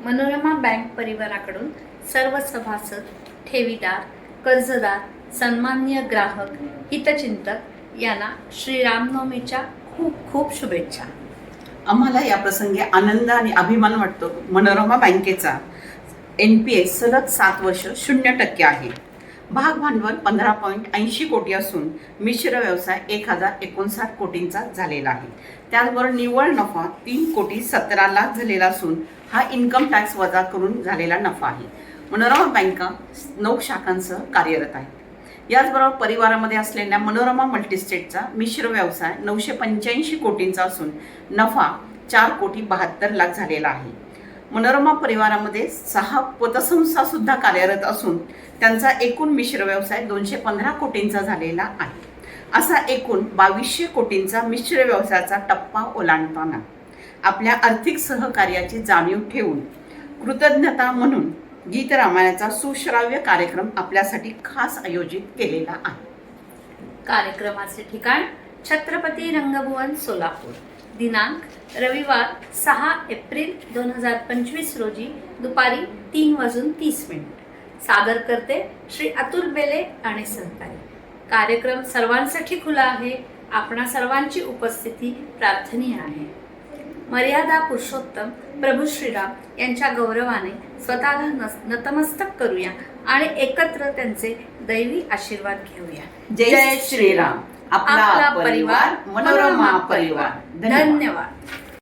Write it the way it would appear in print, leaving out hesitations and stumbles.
Manorama bank परिवाराकडून सर्व सभासद, ठेवीदार, कर्जदार, सन्माननीय ग्राहक, हितचिंतक यांना श्रीरामनवमीच्या खूप खूप शुभेच्छा। आम्हाला या प्रसंगी आनंद आणि अभिमान वाटतो। मनोरमा बँकेचा NPA सलग 7 वर्ष 0% आहे। भाग भांडवल 15.80 कोटी असून मिश्र व्यवसाय 1059 कोटींचा झालेला आहे। त्याचबरोबर निव्वळ नफा 3 कोटी 17 लाख झालेला असून हा इन्कम टॅक्स वजा करून झालेला नफा आहे। मनोरमा बँका 9 शाखांसह कार्यरत आहे। याचबरोबर परिवारामध्ये असलेल्या मनोरमा मल्टीस्टेटचा मिश्र व्यवसाय 985 कोटींचा असून नफा 4 कोटी 72 लाख झालेला आहे। मनोरमा परिवारामध्ये 6 पतसंस्था सुद्धा कार्यरत असून त्यांचा एकूण मिश्र व्यवसाय 215 कोटींचा झालेला आहे। असा एकूण 2200 कोटींचा मिश्र व्यवसायाचा टप्पा ओलांडताना आपल्या आर्थिक सहकार्याची जाणीव ठेवून कृतज्ञता म्हणून गीत रामायणाचा सुश्राव्य कार्यक्रम आपल्यासाठी खास आयोजित केलेला आहे। कार्यक्रमाचे ठिकाण छत्रपती रंगभवन सोलापूर। दिनांक रविवार 6 एप्रिल 2025 रोजी दुपारी 3:30। सादर करते श्री अतुल बेले आणि सहकारी। कार्यक्रम सर्वांसाठी खुला आहे। आपणा सर्वांची उपस्थिती प्रार्थनीय आहे। मर्यादा पुरुषोत्तम प्रभू श्रीराम यांच्या गौरवाने स्वतःला नतमस्तक करूया आणि एकत्र त्यांचे दैवी आशीर्वाद घेऊया। जय श्रीराम। आपला परिवार मनोरमा परिवार। धन्यवाद।